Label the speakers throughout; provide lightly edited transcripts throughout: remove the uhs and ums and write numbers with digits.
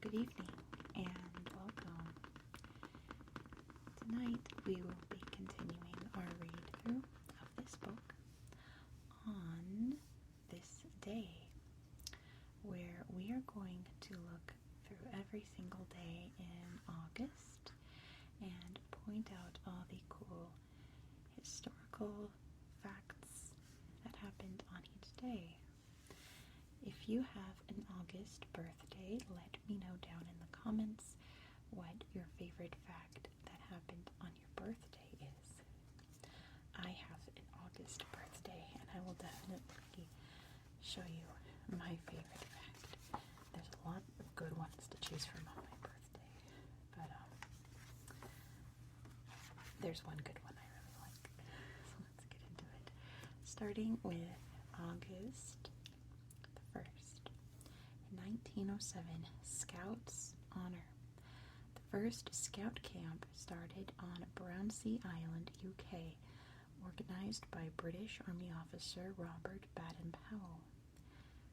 Speaker 1: Good evening and welcome. Tonight we will be continuing our read through of this book on this day, where we are going to look through every single day in August and point out all the cool historical facts that happened on each day. If you have an August birthday, let me know down in the comments what your favorite fact that happened on your birthday is. I have an August birthday, and I will definitely show you my favorite fact. There's a lot of good ones to choose from on my birthday, but there's one good one I really like. So let's get into it. Starting with August 1st, in 1907, Scouts Honor. The first Scout camp started on Brownsea Island, UK, organized by British Army officer Robert Baden-Powell.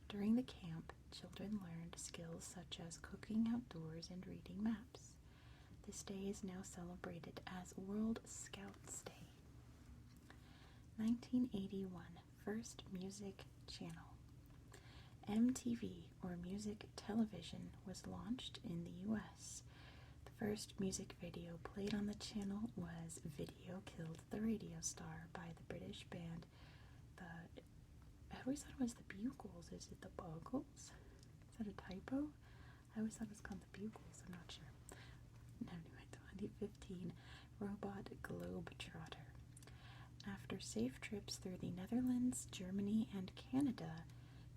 Speaker 1: During the camp, children learned skills such as cooking outdoors and reading maps. This day is now celebrated as World Scouts Day. 1981, First Music Channel. MTV, or Music Television, was launched in the US. The first music video played on the channel was Video Killed the Radio Star by the British band I always thought it was the Bugles. Is it the Bugles? Is that a typo? I always thought it was called the Bugles. I'm not sure. Anyway, 2015, Robot Globetrotter. After safe trips through the Netherlands, Germany, and Canada,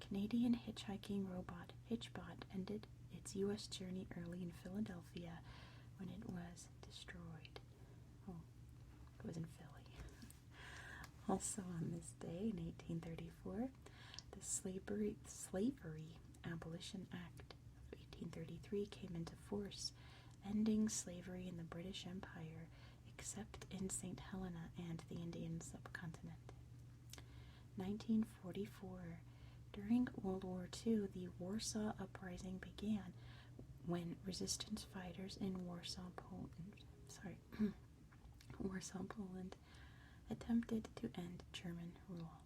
Speaker 1: Canadian hitchhiking robot Hitchbot ended its U.S. journey early in Philadelphia when it was destroyed. Oh, it was in Philly. Also on this day, in 1834, the Slavery Abolition Act of 1833 came into force, ending slavery in the British Empire, except in St. Helena and the Indian subcontinent. 1944. During World War II, the Warsaw Uprising began when resistance fighters in Warsaw, Poland attempted to end German rule.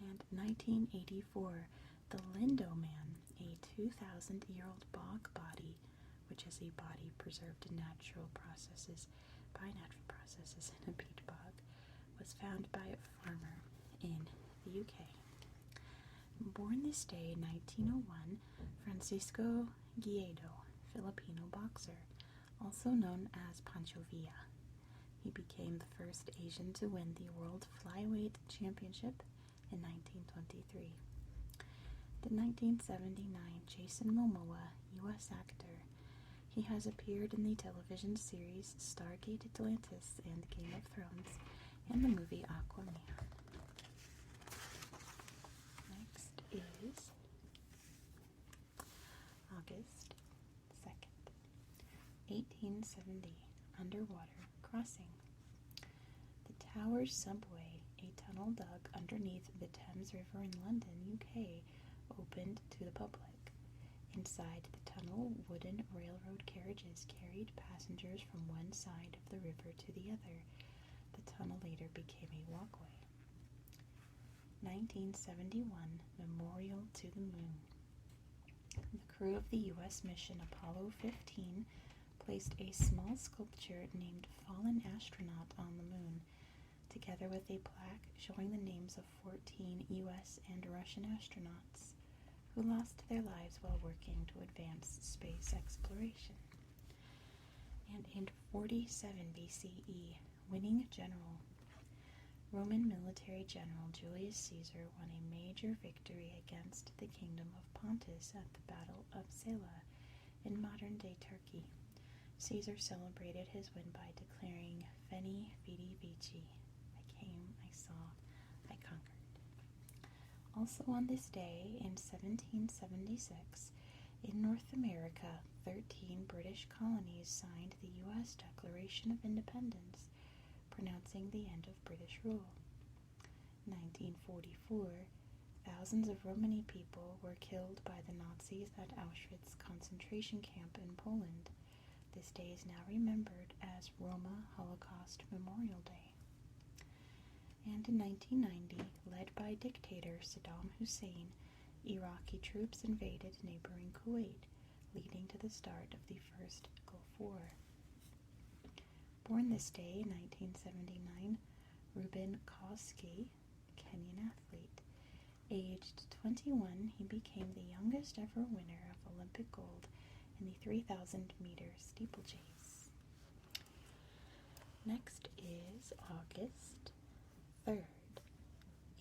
Speaker 1: And 1984, the Lindo Man, a 2,000-year-old bog body, which is a body preserved in natural processes in a peat bog, was found by a farmer in the UK. Born this day in 1901, Francisco Guido, Filipino boxer, also known as Pancho Villa. He became the first Asian to win the World Flyweight Championship in 1923. The 1979 Jason Momoa, U.S. actor. He has appeared in the television series Stargate Atlantis and Game of Thrones and the movie Aquaman. Next is August 2nd, 1870, Underwater Crossing. The Towers Subway, a tunnel dug underneath the Thames River in London, UK, opened to the public. Inside the tunnel, wooden railroad carriages carried passengers from one side of the river to the other. The tunnel later became a walkway. 1971, Memorial to the Moon. The crew of the U.S. mission Apollo 15 placed a small sculpture named Fallen Astronaut on the moon, together with a plaque showing the names of 14 U.S. and Russian astronauts who lost their lives while working to advance space exploration. And in 47 BCE, winning general. Roman military general Julius Caesar won a major victory against the kingdom of Pontus at the Battle of Sela in modern-day Turkey. Caesar celebrated his win by declaring Veni Vidi Vici. I came, I saw, I conquered. Also on this day, in 1776, in North America, 13 British colonies signed the U.S. Declaration of Independence, pronouncing the end of British rule. 1944, thousands of Romani people were killed by the Nazis at Auschwitz concentration camp in Poland. This day is now remembered as Roma Holocaust Memorial Day. And in 1990, led by dictator Saddam Hussein, Iraqi troops invaded neighboring Kuwait, leading to the start of the First Gulf War. Born this day in 1979, Reuben Koski, Kenyan athlete. Aged 21, he became the youngest ever winner of Olympic gold in the 3,000-meter steeplechase. Next is August 3rd,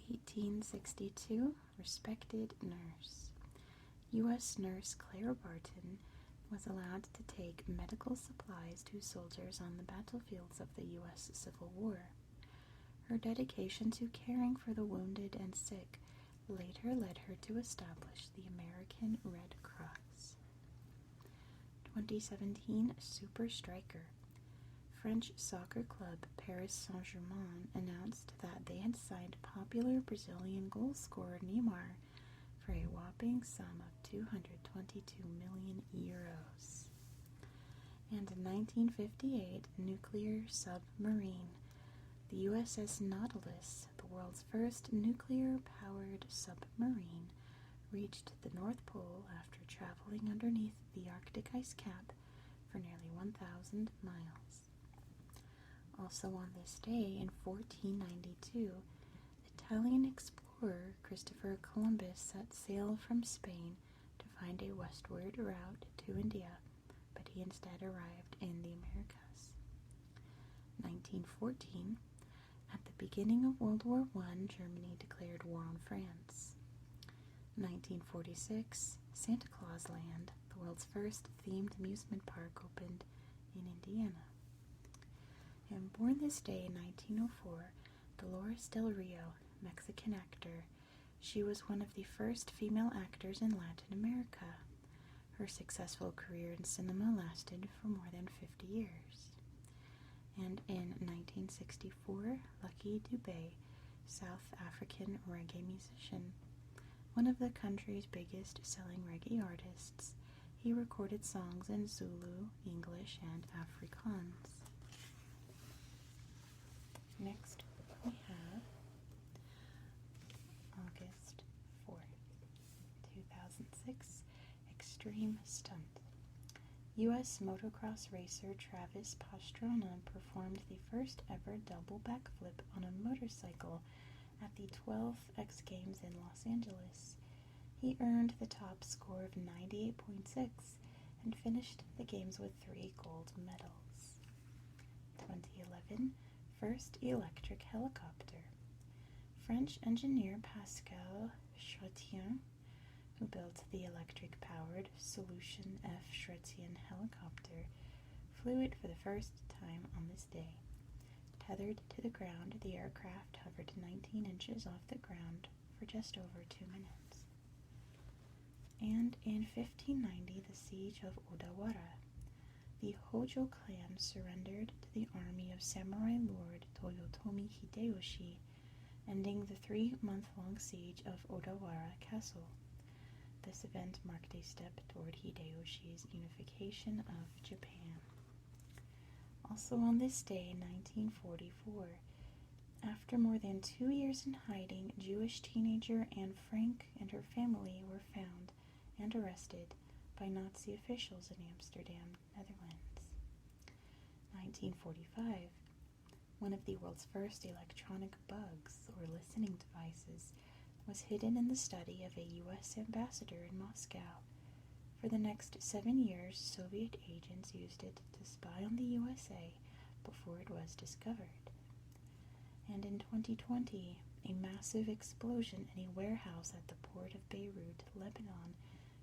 Speaker 1: 1862, respected nurse. U.S. nurse Clara Barton was allowed to take medical supplies to soldiers on the battlefields of the U.S. Civil War. Her dedication to caring for the wounded and sick later led her to establish the American Red Cross. 2017 Super Striker. French soccer club Paris Saint-Germain announced that they had signed popular Brazilian goal scorer Neymar for a whopping sum of 222 million euros. And in 1958, nuclear submarine. The USS Nautilus, the world's first nuclear-powered submarine, reached the North Pole after traveling underneath the Arctic ice cap for nearly 1,000 miles. Also on this day, in 1492, Italian explorer Christopher Columbus set sail from Spain to find a westward route to India, but he instead arrived in the Americas. 1914, at the beginning of World War I, Germany declared war on France. 1946, Santa Claus Land, the world's first themed amusement park, opened in Indiana. And born this day in 1904, Dolores Del Rio, Mexican actor. She was one of the first female actors in Latin America. Her successful career in cinema lasted for more than 50 years. And in 1964, Lucky Dubé, South African reggae musician. One of the country's biggest selling reggae artists, he recorded songs in Zulu, English, and Afrikaans. Next, we have August 4th, 2006, Extreme Stunt. U.S. motocross racer Travis Pastrana performed the first ever double backflip on a motorcycle at the 12th X Games in Los Angeles. He earned the top score of 98.6 and finished the games with 3 gold medals. 2011, first electric helicopter. French engineer Pascal Chrétien, who built the electric-powered Solution F Chrétien helicopter, flew it for the first time on this day. Tethered to the ground, the aircraft hovered 19 inches off the ground for just over 2 minutes. And in 1590, the siege of Odawara. The Hojo clan surrendered to the army of samurai lord Toyotomi Hideyoshi, ending the 3-month-long siege of Odawara Castle. This event marked a step toward Hideyoshi's unification of Japan. Also on this day, 1944, after more than 2 years in hiding, Jewish teenager Anne Frank and her family were found and arrested by Nazi officials in Amsterdam, Netherlands. 1945, one of the world's first electronic bugs, or listening devices, was hidden in the study of a U.S. ambassador in Moscow. For the next 7 years, Soviet agents used it to spy on the USA before it was discovered. And in 2020, a massive explosion in a warehouse at the port of Beirut, Lebanon,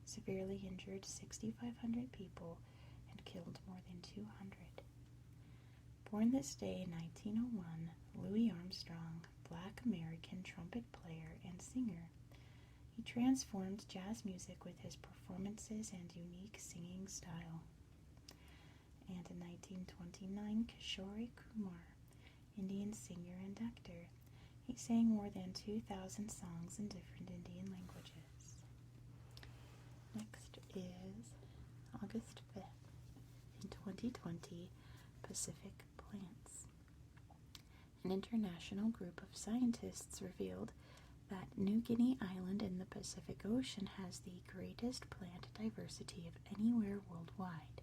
Speaker 1: severely injured 6,500 people and killed more than 200. Born this day in 1901, Louis Armstrong, Black American trumpet player and singer. He transformed jazz music with his performances and unique singing style. And in 1929, Kishore Kumar, Indian singer and actor. He sang more than 2,000 songs in different Indian languages. Next is August 5th. In 2020, Pacific Plants. An international group of scientists revealed that New Guinea Island in the Pacific Ocean has the greatest plant diversity of anywhere worldwide.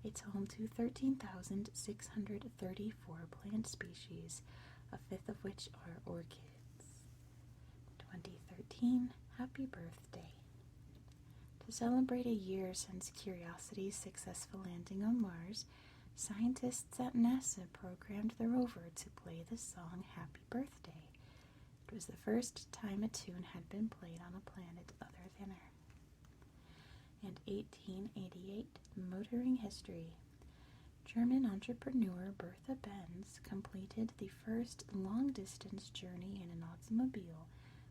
Speaker 1: It's home to 13,634 plant species, a fifth of which are orchids. 2013, Happy Birthday. To celebrate a year since Curiosity's successful landing on Mars, scientists at NASA programmed the rover to play the song Happy Birthday. It was the first time a tune had been played on a planet other than Earth. And 1888, motoring history. German entrepreneur Bertha Benz completed the first long-distance journey in an automobile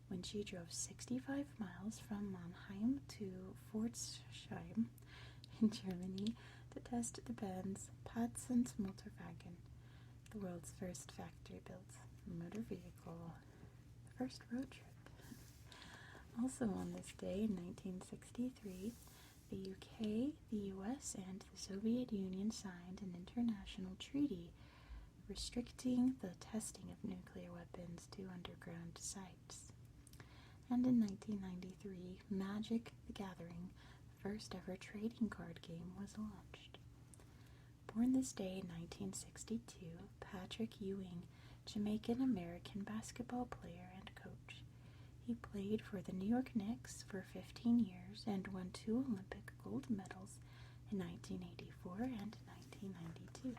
Speaker 1: when she drove 65 miles from Mannheim to Pforzheim in Germany to test the Benz Patent-Motorwagen, the world's first factory-built motor vehicle. The first road trip. Also on this day in 1963, the UK, the US, and the Soviet Union signed an international treaty restricting the testing of nuclear weapons to underground sites. And in 1993, Magic: The Gathering, the first ever trading card game, was launched. Born this day in 1962, Patrick Ewing, Jamaican-American basketball player and coach. He played for the New York Knicks for 15 years and won 2 Olympic gold medals in 1984 and 1992.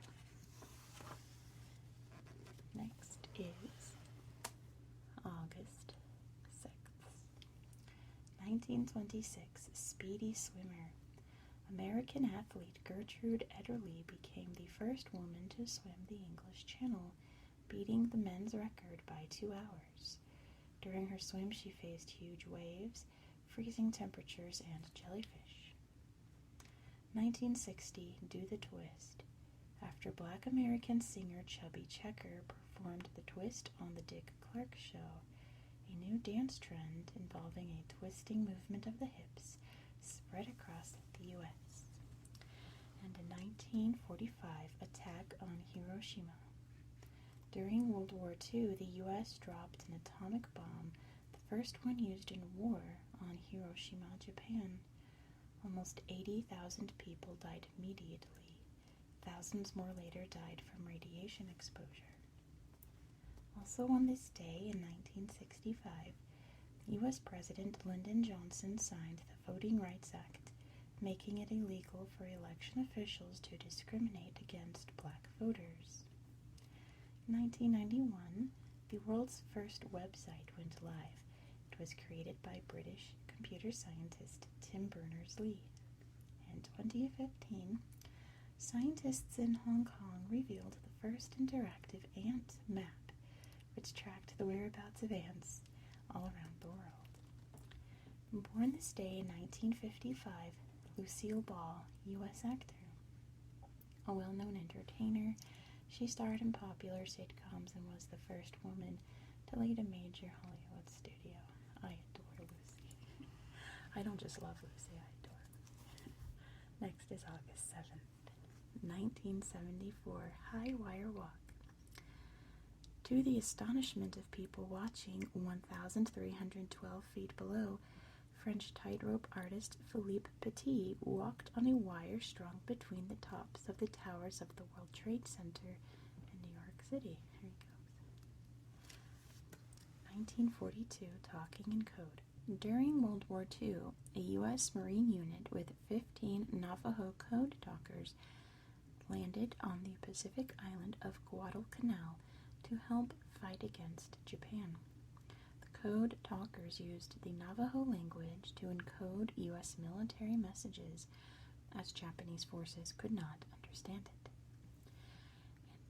Speaker 1: Next is August 6th. 1926, speedy swimmer. American athlete Gertrude Ederle became the first woman to swim the English Channel, beating the men's record by 2 hours. During her swim, she faced huge waves, freezing temperatures, and jellyfish. 1960, Do the Twist. After Black American singer Chubby Checker performed the twist on the Dick Clark Show, a new dance trend involving a twisting movement of the hips spread across the U.S. And in 1945, attack on Hiroshima. During World War II, the U.S. dropped an atomic bomb, the first one used in war, on Hiroshima, Japan. Almost 80,000 people died immediately. Thousands more later died from radiation exposure. Also on this day in 1965, U.S. President Lyndon Johnson signed the Voting Rights Act, making it illegal for election officials to discriminate against black voters. In 1991, the world's first website went live. It was created by British computer scientist Tim Berners-Lee. In 2015, scientists in Hong Kong revealed the first interactive ant map, which tracked the whereabouts of ants all around the world. Born this day in 1955, Lucille Ball, U.S. actor. A well-known entertainer, she starred in popular sitcoms and was the first woman to lead a major Hollywood studio. I adore Lucy. I don't just love Lucy, I adore Lucy. Next is August 7th, 1974, High Wire Walk. To the astonishment of people watching 1,312 feet below, French tightrope artist Philippe Petit walked on a wire strung between the tops of the towers of the World Trade Center in New York City. Here he goes. 1942, Talking in Code. During World War II, a U.S. Marine unit with 15 Navajo code talkers landed on the Pacific island of Guadalcanal to help fight against Japan. The code talkers used the Navajo language to encode U.S. military messages, as Japanese forces could not understand it.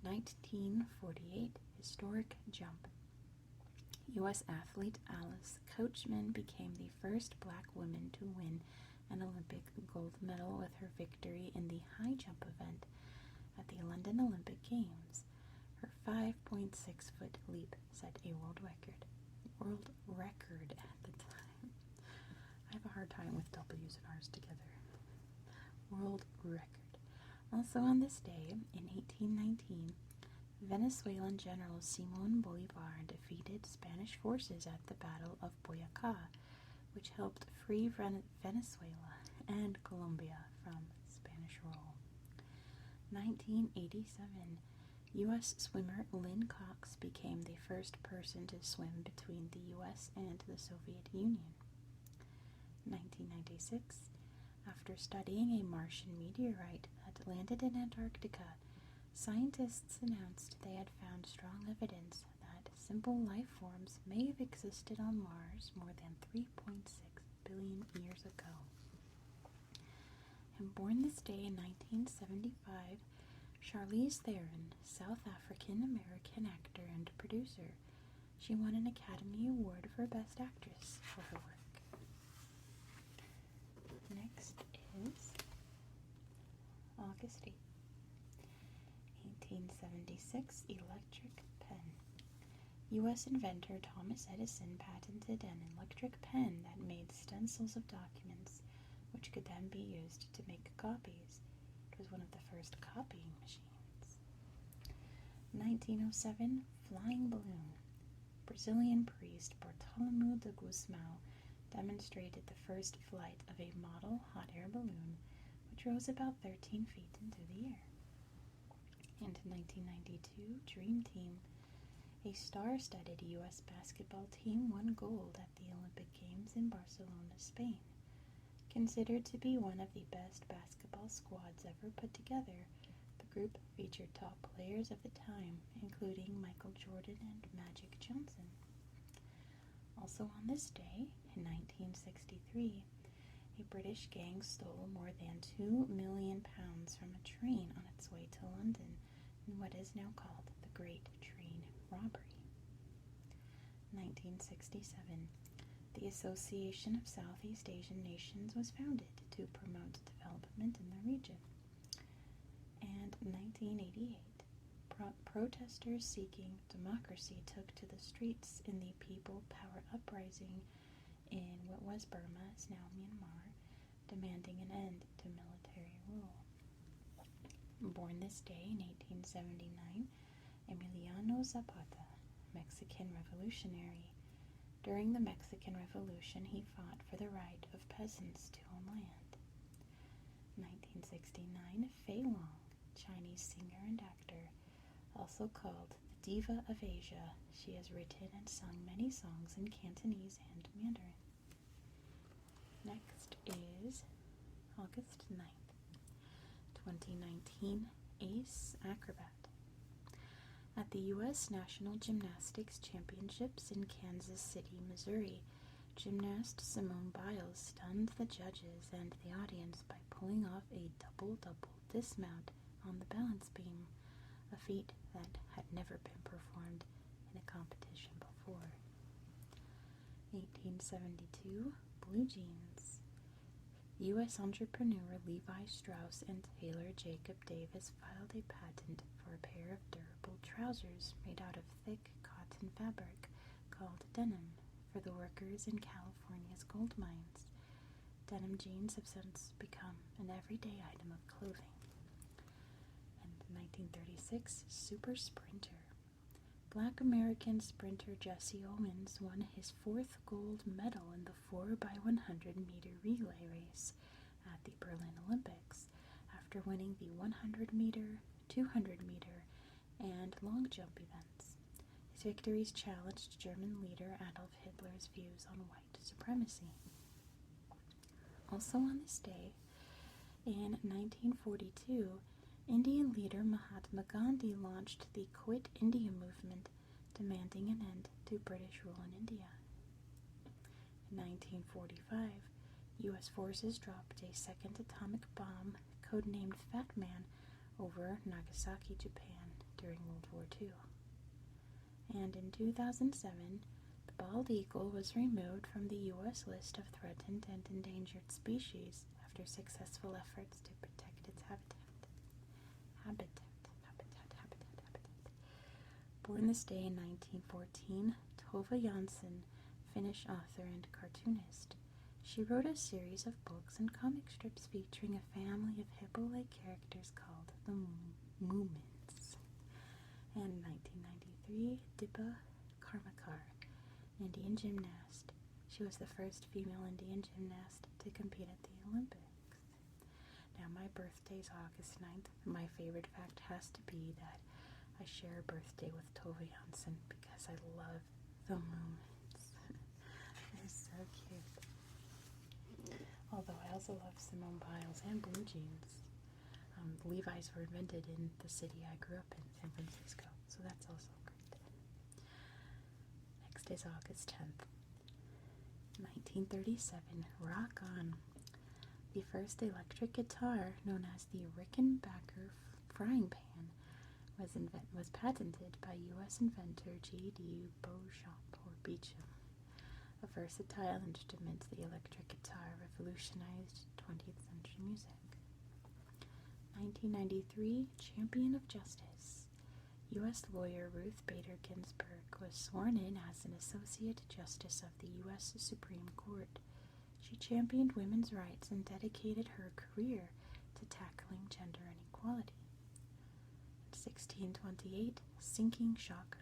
Speaker 1: In 1948, historic jump. U.S. athlete Alice Coachman became the first black woman to win an Olympic gold medal with her victory in the high jump event at the London Olympic Games. Her 5.6-foot leap set a world record at the time. I have a hard time with W's and R's together. World record. Also on this day, in 1819, Venezuelan General Simón Bolívar defeated Spanish forces at the Battle of Boyacá, which helped free Venezuela and Colombia from Spanish rule. 1987, U.S. swimmer Lynn Cox became the first person to swim between the U.S. and the Soviet Union. 1996, after studying a Martian meteorite that landed in Antarctica, scientists announced they had found strong evidence that simple life forms may have existed on Mars more than 3.6 billion years ago. And born this day in 1975, Charlize Theron, South African-American actor and producer. She won an Academy Award for Best Actress for her work. Next is August 8th. 1876, electric pen. U.S. inventor Thomas Edison patented an electric pen that made stencils of documents, which could then be used to make copies. It was one of the first copying machines. 1907, flying balloon. Brazilian priest Bartolomeu de Gusmão demonstrated the first flight of a model hot air balloon, which rose about 13 feet into the air. And 1992, Dream Team. A star-studded U.S. basketball team won gold at the Olympic Games in Barcelona, Spain. Considered to be one of the best basketball squads ever put together, the group featured top players of the time, including Michael Jordan and Magic Johnson. Also on this day, in 1963, a British gang stole more than £2 million from a train on its way to London in what is now called the Great Train Robbery. 1967, the Association of Southeast Asian Nations was founded to promote development in the region. And 1988, protesters seeking democracy took to the streets in the People Power Uprising in what was Burma, is now Myanmar, demanding an end to military rule. Born this day in 1879, Emiliano Zapata, Mexican revolutionary. During the Mexican Revolution, he fought for the right of peasants to own land. 1969, Fei Long, Chinese singer and actor, also called the Diva of Asia. She has written and sung many songs in Cantonese and Mandarin. Next is August 9th, 2019, Ace Acrobat. At the U.S. National Gymnastics Championships in Kansas City, Missouri, gymnast Simone Biles stunned the judges and the audience by pulling off a double-double dismount on the balance beam, a feat that had never been performed in a competition before. 1872, Blue Jeans. U.S. entrepreneur Levi Strauss and tailor Jacob Davis filed a patent for a pair of durable trousers made out of thick cotton fabric called denim for the workers in California's gold mines. Denim jeans have since become an everyday item of clothing. And 1936, Super Sprinter. Black American sprinter Jesse Owens won his 4th gold medal in the 4x100 meter relay race at the Berlin Olympics after winning the 100 meter, 200 meter, and long jump events. His victories challenged German leader Adolf Hitler's views on white supremacy. Also on this day, in 1942, Indian leader Mahatma Gandhi launched the Quit India movement, demanding an end to British rule in India. In 1945, U.S. forces dropped a second atomic bomb, codenamed Fat Man, over Nagasaki, Japan, during World War II. And in 2007, the bald eagle was removed from the U.S. list of threatened and endangered species after successful efforts to protect its habitat. Born this day in 1914, Tove Jansson, Finnish author and cartoonist. She wrote a series of books and comic strips featuring a family of hippo-like characters called the Moomins. And 1993, Dibba Karmakar, Indian gymnast. She was the first female Indian gymnast to compete at the Olympics. Now, my birthday is August 9th. My favorite fact has to be that I share a birthday with Tove Jansson because I love the Moomins. They're so cute. Although I also love Simone Biles and blue jeans. Levi's were invented in the city I grew up in, San Francisco, so that's also great. Next is August 10th. 1937, Rock On. The first electric guitar, known as the Rickenbacker frying pan, was patented by U.S. inventor G.D. Beauchamp. A versatile instrument, the electric guitar revolutionized 20th century music. 1993, Champion of Justice. U.S. lawyer Ruth Bader Ginsburg was sworn in as an Associate Justice of the U.S. Supreme Court. She championed women's rights and dedicated her career to tackling gender inequality. 1628, Sinking Shocker.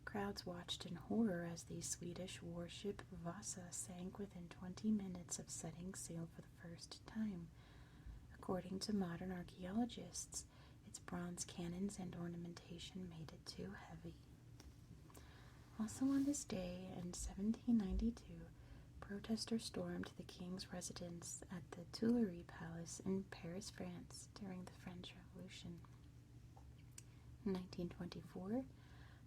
Speaker 1: Crowds watched in horror as the Swedish warship Vasa sank within 20 minutes of setting sail for the first time. According to modern archaeologists, its bronze cannons and ornamentation made it too heavy. Also on this day, in 1792, protesters stormed the king's residence at the Tuileries Palace in Paris, France, during the French Revolution. In 1924,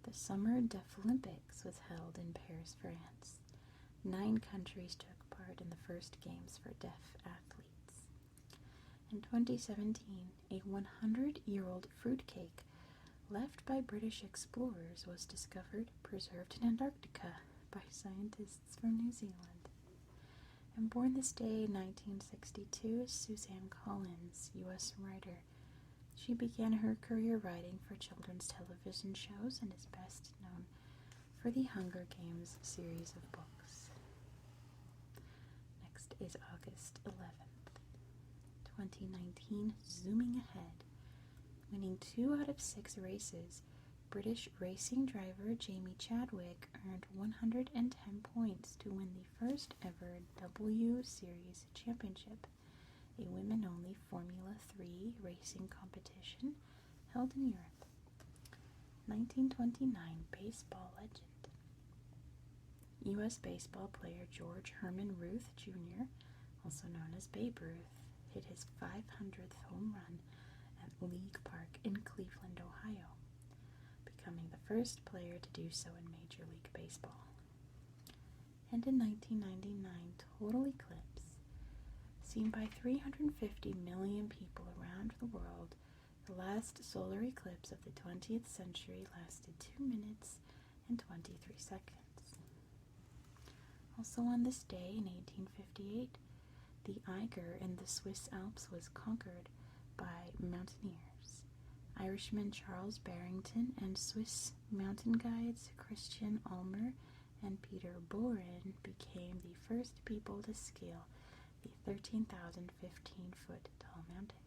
Speaker 1: the Summer Deaflympics was held in Paris, France. 9 countries took part in the first games for deaf athletes. In 2017, a 100-year-old fruitcake left by British explorers was discovered preserved in Antarctica by scientists from New Zealand. And born this day in 1962 is Suzanne Collins, U.S. writer. She began her career writing for children's television shows and is best known for the Hunger Games series of books. Next is August 11th, 2019, zooming ahead. Winning 2 out of 6 races, British racing driver Jamie Chadwick earned 110 points to win the first ever W Series championship, a women-only Formula 3 racing competition held in Europe. 1929, baseball legend. U.S. baseball player George Herman Ruth Jr., also known as Babe Ruth, hit his 500th home run at League Park in Cleveland, Ohio, becoming the first player to do so in Major League Baseball. And in 1999, total eclipse. Seen by 350 million people around the world, the last solar eclipse of the 20th century lasted 2 minutes and 23 seconds. Also on this day in 1858, the Eiger in the Swiss Alps was conquered by mountaineers. Irishman Charles Barrington and Swiss mountain guides Christian Ulmer and Peter Boren became the first people to scale the 13,015-foot tall mountain.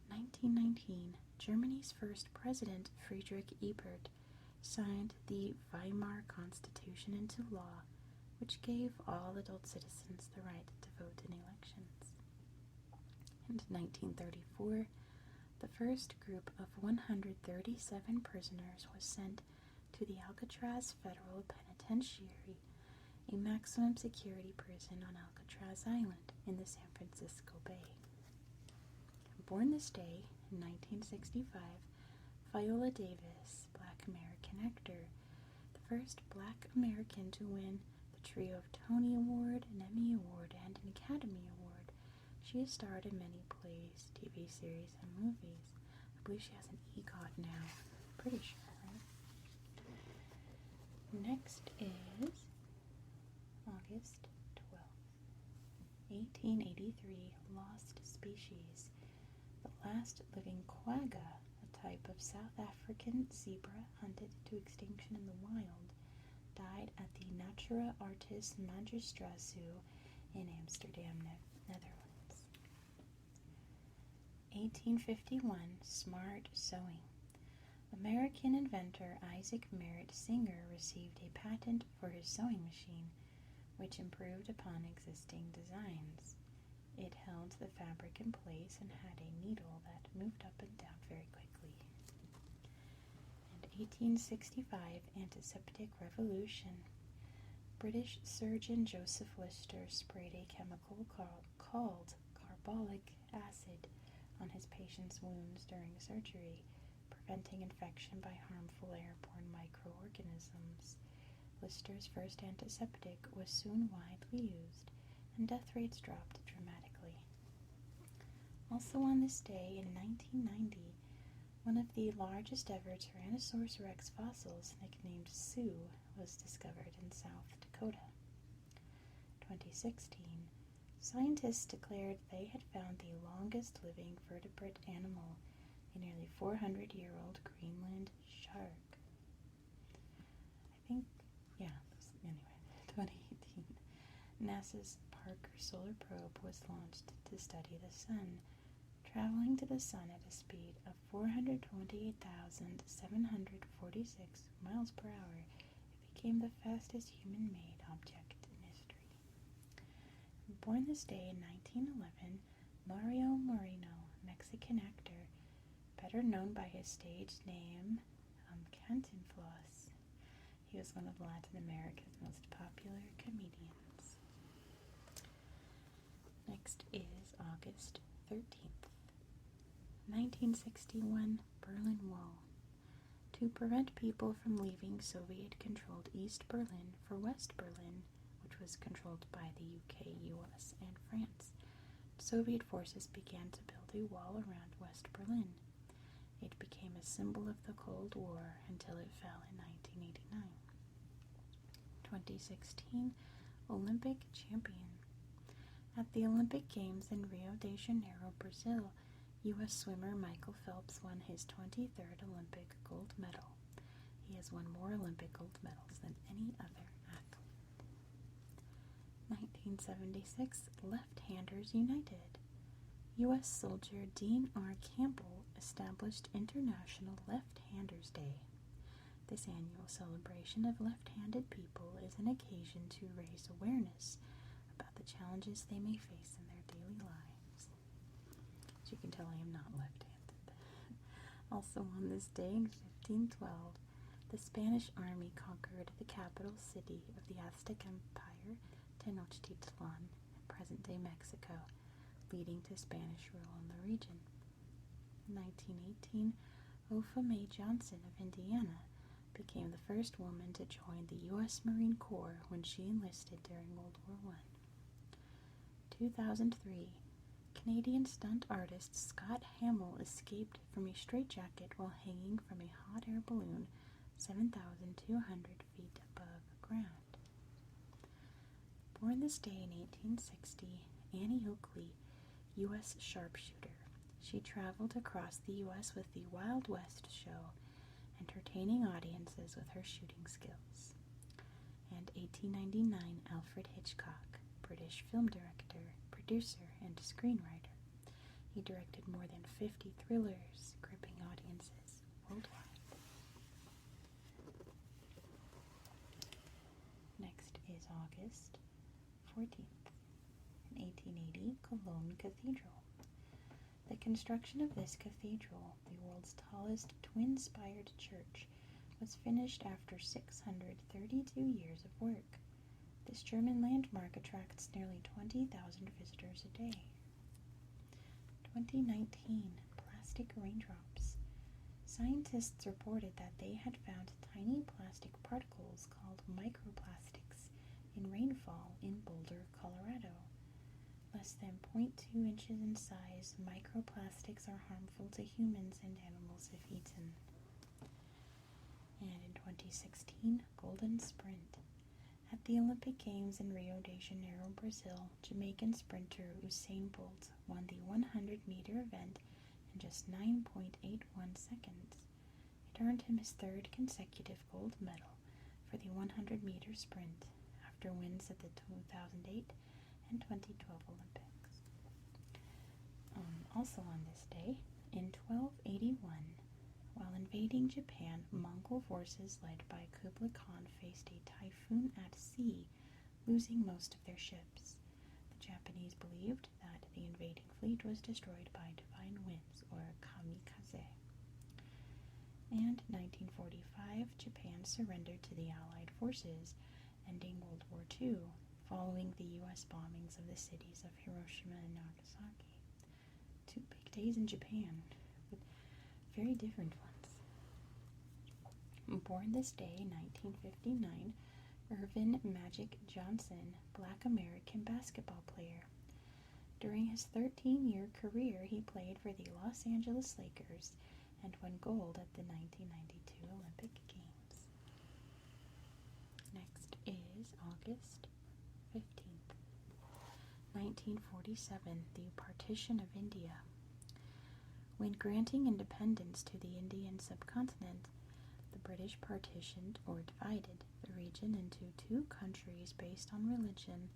Speaker 1: 1919, Germany's first president, Friedrich Ebert, signed the Weimar Constitution into law, which gave all adult citizens the right to vote in elections. In 1934, the first group of 137 prisoners was sent to the Alcatraz Federal Penitentiary, a maximum security prison on Alcatraz Island in the San Francisco Bay. Born this day in 1965, Viola Davis, Black American actor, the first Black American to win the trio of Tony Award, an Emmy Award, and an Academy Award. She has starred in many plays, TV series, and movies. I believe she has an EGOT now. Pretty sure, right? Next is August 12th, 1883, Lost Species. The last living quagga, a a type of South African zebra hunted to extinction in the wild, died at the Natura Artis Magistra Zoo in Amsterdam, Netherlands. 1851, Smart Sewing. American inventor Isaac Merritt Singer received a patent for his sewing machine, which improved upon existing designs. It held the fabric in place and had a needle that moved up and down very quickly. And 1865, Antiseptic Revolution. British surgeon Joseph Lister sprayed a chemical called carbolic acid on his patient's wounds during surgery, preventing infection by harmful airborne microorganisms. Lister's first antiseptic was soon widely used, and death rates dropped dramatically. Also on this day in 1990, one of the largest ever Tyrannosaurus rex fossils, nicknamed Sue, was discovered in South Dakota. 2016, scientists declared they had found the longest living vertebrate animal, a nearly 400-year-old Greenland shark. Anyway, 2018, NASA's Parker Solar Probe was launched to study the sun. Traveling to the sun at a speed of 428,746 miles per hour, it became the fastest human-made object in history. Born this day in 1911, Mario Moreno, Mexican actor, better known by his stage name Cantinflas. He was one of Latin America's most popular comedians. Next is August 13th. 1961, Berlin Wall. To prevent people from leaving Soviet-controlled East Berlin for West Berlin, which was controlled by the UK, US, and France, Soviet forces began to build a wall around West Berlin. It became a symbol of the Cold War until it fell in 1989. 2016, Olympic champion. At the Olympic Games in Rio de Janeiro, Brazil, U.S. swimmer Michael Phelps won his 23rd Olympic gold medal. He has won more Olympic gold medals than any other athlete. 1976, Left-Handers United. U.S. soldier Dean R. Campbell established International Left-Handers Day. This annual celebration of left-handed people is an occasion to raise awareness about the challenges they may face in their daily lives. As you can tell, I am not left-handed. Also on this day in 1512, the Spanish army conquered the capital city of the Aztec Empire, Tenochtitlan, in present-day Mexico, leading to Spanish rule in the region. In 1918, Opha May Johnson of Indiana became the first woman to join the U.S. Marine Corps when she enlisted during World War I. 2003, Canadian stunt artist Scott Hamill escaped from a straitjacket while hanging from a hot air balloon 7,200 feet above ground. Born this day in 1860, Annie Oakley, U.S. sharpshooter. She traveled across the U.S. with the Wild West show, entertaining audiences with her shooting skills. And 1899, Alfred Hitchcock, British film director, producer, and screenwriter. He directed more than 50 thrillers, gripping audiences worldwide. Next is August 14th. In 1880, Cologne Cathedral. The construction of this cathedral, the world's tallest twin-spired church, was finished after 632 years of work. This German landmark attracts nearly 20,000 visitors a day. 2019, plastic raindrops. Scientists reported that they had found tiny plastic particles called microplastics in rainfall in Boulder, Colorado. Less than 0.2 inches in size, microplastics are harmful to humans and animals if eaten. And in 2016, Golden Sprint. At the Olympic Games in Rio de Janeiro, Brazil, Jamaican sprinter Usain Bolt won the 100-meter event in just 9.81 seconds. It earned him his third consecutive gold medal for the 100-meter sprint after wins at the 2008 and 2012 Olympics. Also on this day, in 1281, while invading Japan, Mongol forces led by Kublai Khan faced a typhoon at sea, losing most of their ships. The Japanese believed that the invading fleet was destroyed by divine winds, or kamikaze. And 1945, Japan surrendered to the Allied forces, ending World War II, following the U.S. bombings of the cities of Hiroshima and Nagasaki. 2 big days in Japan, but very different ones. Born this day in 1959, Earvin Magic Johnson, Black American basketball player. During his 13-year career, he played for the Los Angeles Lakers and won gold at the 1992 Olympic Games. Next is August 15th. 1947, the partition of India. When granting independence to the Indian subcontinent, the British partitioned or divided the region into 2 countries based on religion,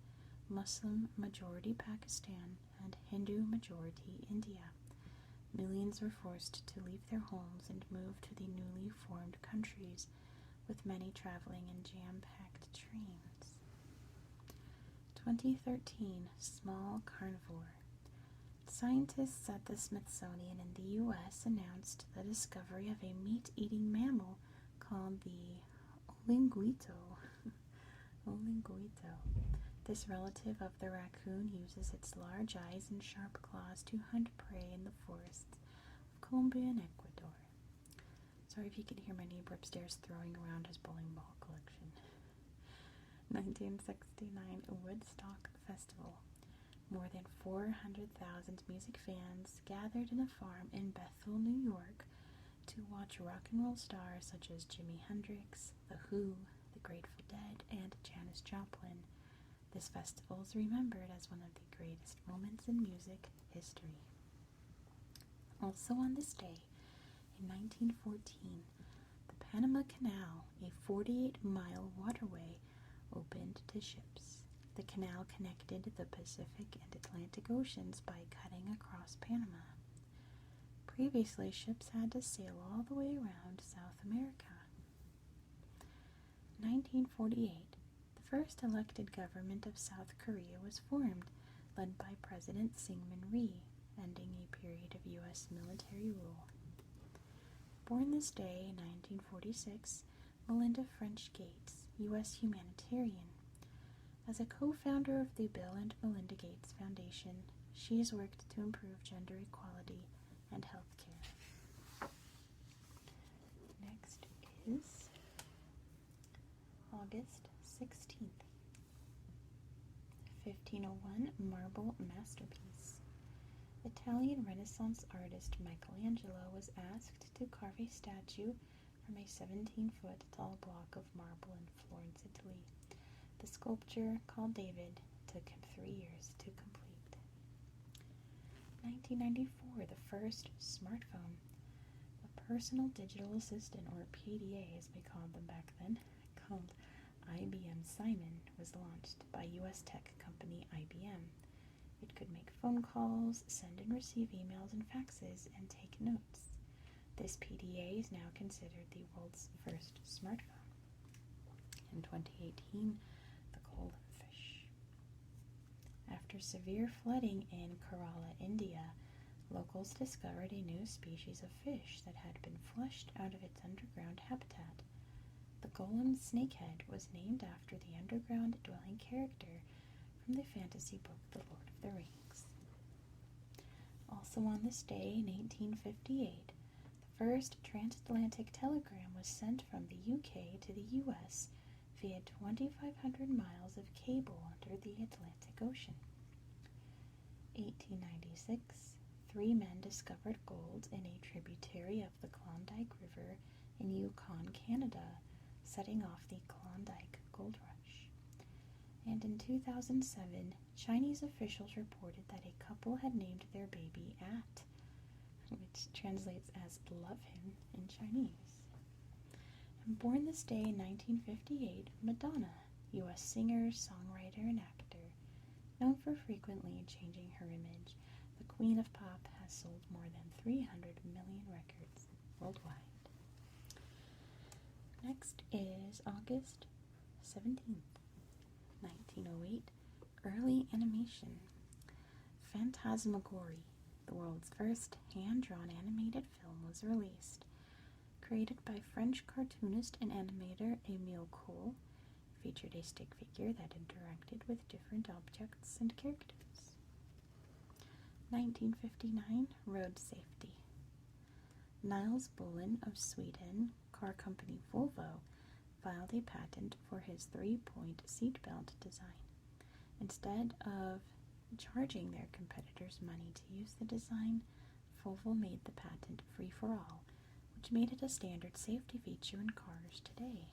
Speaker 1: Muslim-majority Pakistan and Hindu-majority India. Millions were forced to leave their homes and move to the newly formed countries, with many traveling in jam-packed trains. 2013, small carnivore. Scientists at the Smithsonian in the U.S. announced the discovery of a meat-eating mammal called the olinguito. Olinguito. This relative of the raccoon uses its large eyes and sharp claws to hunt prey in the forests of Colombia and Ecuador. Sorry if you can hear my neighbor upstairs throwing around his bowling ball collection. 1969 Woodstock Festival. More than 400,000 music fans gathered in a farm in Bethel, New York, to watch rock and roll stars such as Jimi Hendrix, The Who, The Grateful Dead, and Janis Joplin. This festival is remembered as one of the greatest moments in music history. Also on this day, in 1914, the Panama Canal, a 48-mile waterway, opened to ships. The canal connected the Pacific and Atlantic Oceans by cutting across Panama. Previously, ships had to sail all the way around South America. 1948, the first elected government of South Korea was formed, led by President Syngman Rhee, ending a period of U.S. military rule. Born this day in 1946, Melinda French Gates, U.S. humanitarian. As a co-founder of the Bill and Melinda Gates Foundation, she has worked to improve gender equality and health care. Next is August 16th. 1501 Marble Masterpiece. Italian Renaissance artist Michelangelo was asked to carve a statue from a 17-foot tall block of marble in Florence, Italy. The sculpture, called David, took him 3 years to complete. 1994, the first smartphone. A personal digital assistant, or PDA as we called them back then, called IBM Simon, was launched by U.S. tech company IBM. It could make phone calls, send and receive emails and faxes, and take notes. This PDA is now considered the world's first smartphone. In 2018, the goldfish. After severe flooding in Kerala, India, locals discovered a new species of fish that had been flushed out of its underground habitat. The golem snakehead was named after the underground dwelling character from the fantasy book The Lord of the Rings. Also on this day in 1858, the first transatlantic telegram was sent from the UK to the US via 2,500 miles of cable under the Atlantic Ocean. 1896, 3 men discovered gold in a tributary of the Klondike River in Yukon, Canada, setting off the Klondike Gold Rush. And in 2007, Chinese officials reported that a couple had named their baby At, which translates as love him in Chinese. And born this day in 1958, Madonna, U.S. singer, songwriter, and actor, known for frequently changing her image, the Queen of Pop has sold more than 300 million records worldwide. Next is August 17th, 1908, early animation. Phantasmagorie, the world's first hand-drawn animated film, was released. Created by French cartoonist and animator Émile Cohl, it featured a stick figure that interacted with different objects and characters. 1959, Road Safety. Niels Bohlin of Sweden, car company Volvo, filed a patent for his three-point seatbelt design. Instead of charging their competitors money to use the design, Volvo made the patent free for all, which made it a standard safety feature in cars today.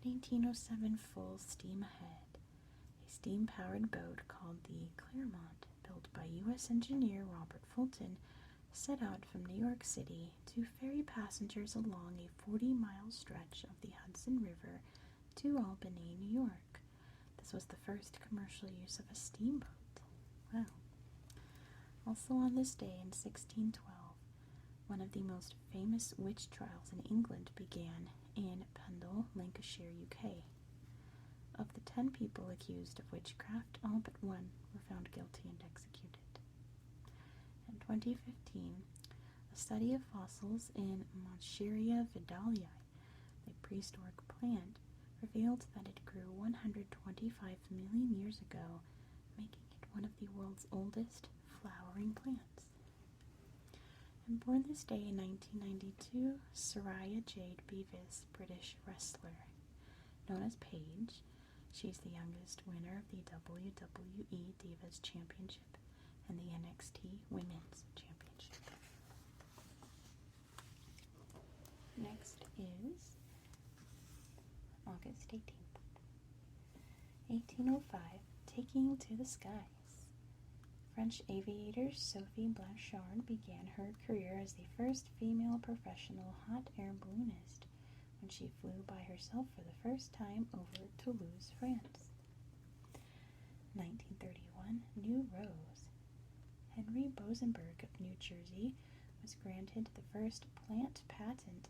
Speaker 1: In 1807, Full Steam Ahead, a steam-powered boat called the Clermont, built by U.S. engineer Robert Fulton, set out from New York City to ferry passengers along a 40-mile stretch of the Hudson River to Albany, New York. This was the first commercial use of a steamboat. Wow. Also on this day in 1612, one of the most famous witch trials in England began in Pendle, Lancashire, UK. Of the 10 people accused of witchcraft, all but one were found guilty and executed. In 2015, a study of fossils in Moncheria vidalii, a prehistoric plant, revealed that it grew 125 million years ago, making it one of the world's oldest flowering plants. And born this day in 1992, Soraya Jade Beavis, British wrestler. Known as Paige, she's the youngest winner of the WWE Divas Championship and the NXT Women's Championship. Next is August 18th. 1805, Taking to the Skies. French aviator Sophie Blanchard began her career as the first female professional hot air balloonist when she flew by herself for the first time over Toulouse, France. 1931, New Rose. Henry Bosenberg of New Jersey was granted the first plant patent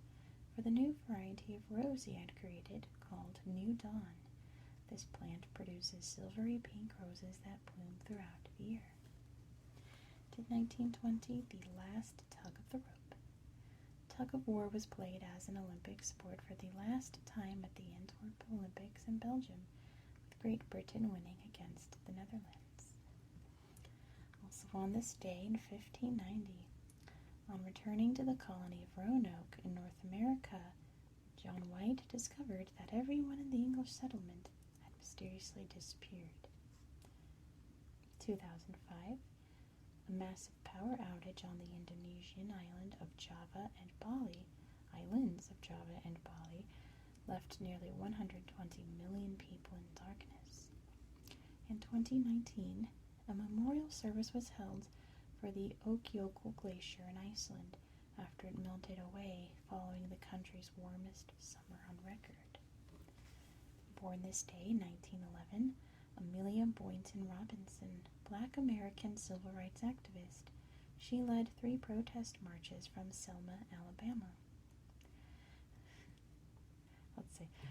Speaker 1: for the new variety of rose he had created called New Dawn. This plant produces silvery pink roses that bloom throughout the year. In 1920, the last tug of the rope. Tug of war was played as an Olympic sport for the last time at the Antwerp Olympics in Belgium, with Great Britain winning against the Netherlands. Also on this day in 1590, on returning to the colony of Roanoke in North America, John White discovered that everyone in the English settlement had mysteriously disappeared. 2005, a massive power outage on the Indonesian island of Java and Bali, islands of Java and Bali, left nearly 120 million people in darkness. In 2019, a memorial service was held for the Ökjökull Glacier in Iceland after it melted away following the country's warmest summer on record. Born this day, 1911, Amelia Boynton Robinson, Black American civil rights activist. She led 3 protest marches from Selma, Alabama.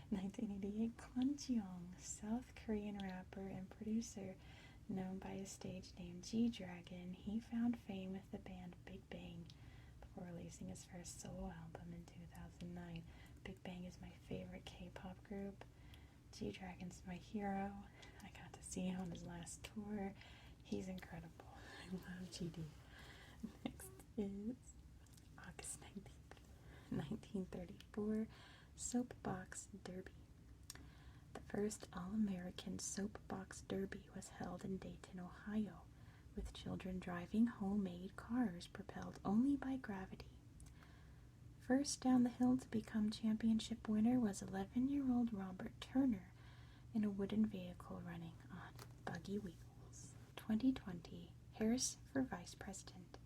Speaker 1: 1988, Kwon Jeong, South Korean rapper and producer known by his stage name G-Dragon. He found fame with the band Big Bang before releasing his first solo album in 2009. Big Bang is my favorite K-pop group. G-Dragon's my hero. I got to see him on his last tour. He's incredible. I love GD. Next is August 19th, 1934, Soapbox Derby. The first All-American Soapbox Derby was held in Dayton, Ohio, with children driving homemade cars propelled only by gravity. First down the hill to become championship winner was 11-year-old Robert Turner in a wooden vehicle running on buggy wheels. 2020, Harris for Vice President.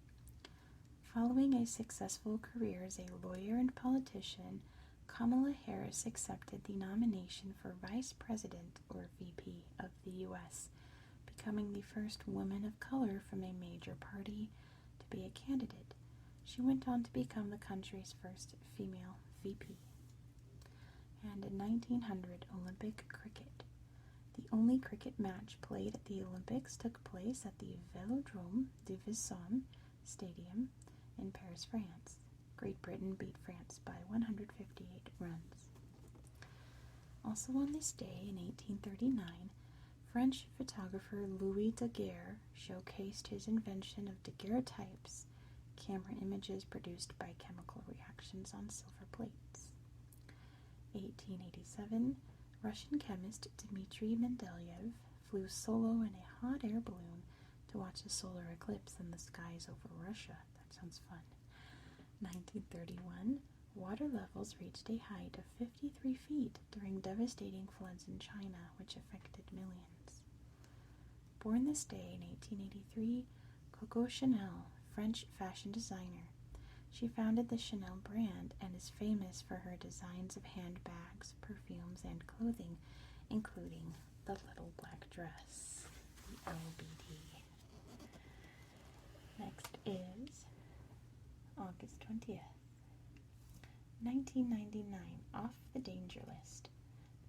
Speaker 1: Following a successful career as a lawyer and politician, Kamala Harris accepted the nomination for Vice President, or VP, of the U.S., becoming the first woman of color from a major party to be a candidate. She went on to become the country's first female VP. And in 1900, Olympic cricket. The only cricket match played at the Olympics took place at the Vélodrome de Vincennes Stadium in Paris, France. Great Britain beat France by 158 runs. Also on this day, in 1839, French photographer Louis Daguerre showcased his invention of daguerreotypes, camera images produced by chemical reactions on silver plates. 1887, Russian chemist Dmitry Mendeleev flew solo in a hot air balloon to watch a solar eclipse in the skies over Russia. That sounds fun. 1931, water levels reached a height of 53 feet during devastating floods in China, which affected millions. Born this day in 1883, Coco Chanel, French fashion designer. She founded the Chanel brand and is famous for her designs of handbags, perfumes, and clothing, including the little black dress, the LBD. Next is August 20th. 1999, off the danger list.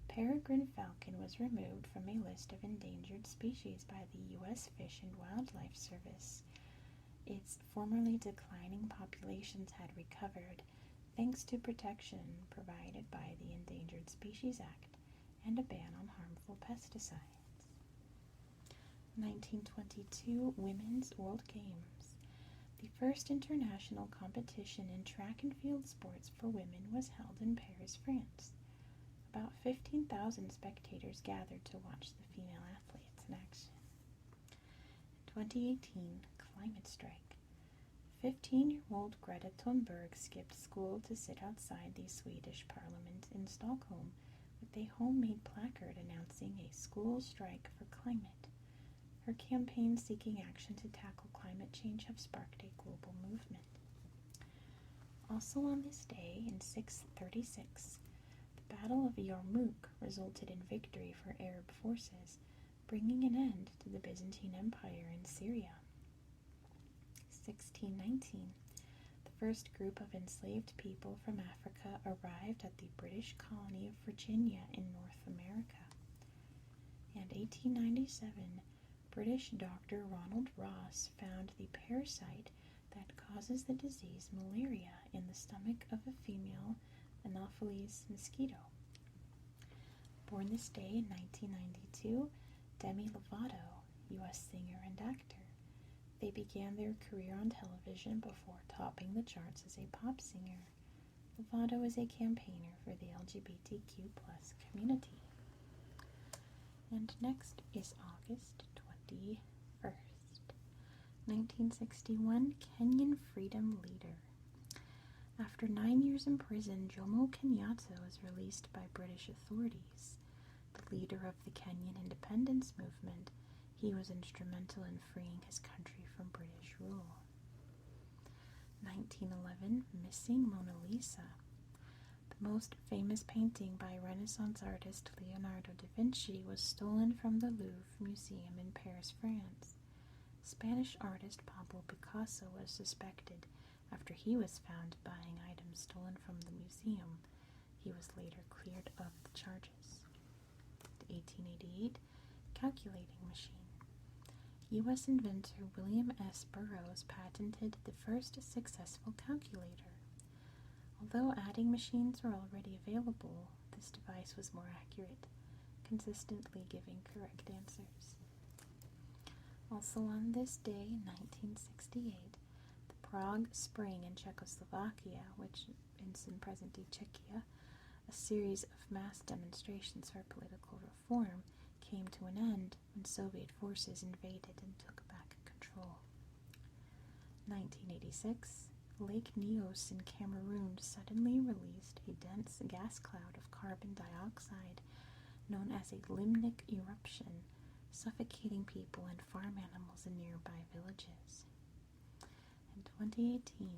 Speaker 1: The peregrine falcon was removed from a list of endangered species by the U.S. Fish and Wildlife Service. Its formerly declining populations had recovered thanks to protection provided by the Endangered Species Act and a ban on harmful pesticides. 1922 Women's World Games. The first international competition in track and field sports for women was held in Paris, France. About 15,000 spectators gathered to watch the female athletes in action. 2018 Climate strike. 15-year-old Greta Thunberg skipped school to sit outside the Swedish parliament in Stockholm with a homemade placard announcing a school strike for climate. Her campaigns seeking action to tackle climate change have sparked a global movement. Also on this day, in 636, the Battle of Yarmouk resulted in victory for Arab forces, bringing an end to the Byzantine Empire in Syria. 1619, the first group of enslaved people from Africa arrived at the British colony of Virginia in North America. And 1897, British Dr. Ronald Ross found the parasite that causes the disease malaria in the stomach of a female Anopheles mosquito. Born this day in 1992, Demi Lovato, U.S. singer and actor. They began their career on television before topping the charts as a pop singer. Lovato is a campaigner for the LGBTQ+ community. And next is August 21st. 1961, Kenyan freedom leader. After 9 years in prison, Jomo Kenyatta was released by British authorities. The leader of the Kenyan independence movement, he was instrumental in freeing his country from British rule. 1911, Missing Mona Lisa. The most famous painting by Renaissance artist Leonardo da Vinci was stolen from the Louvre Museum in Paris, France. Spanish artist Pablo Picasso was suspected after he was found buying items stolen from the museum. He was later cleared of the charges. 1888, calculating machine. U.S. inventor William S. Burroughs patented the first successful calculator. Although adding machines were already available, this device was more accurate, consistently giving correct answers. Also on this day, in 1968, the Prague Spring in Czechoslovakia, which is in present-day Czechia, a series of mass demonstrations for political reform, came to an end when Soviet forces invaded and took back control. 1986, Lake Nyos in Cameroon suddenly released a dense gas cloud of carbon dioxide known as a limnic eruption, suffocating people and farm animals in nearby villages. In 2018,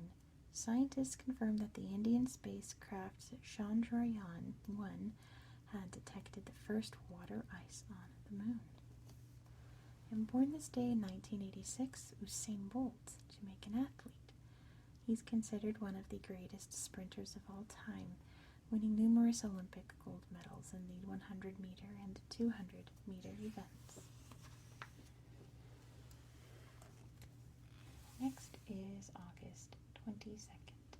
Speaker 1: scientists confirmed that the Indian spacecraft Chandrayaan-1 had detected the first water ice on the moon. And born this day in 1986, Usain Bolt, Jamaican athlete. He's considered one of the greatest sprinters of all time, winning numerous Olympic gold medals in the 100-meter and 200-meter events. Next is August 22nd,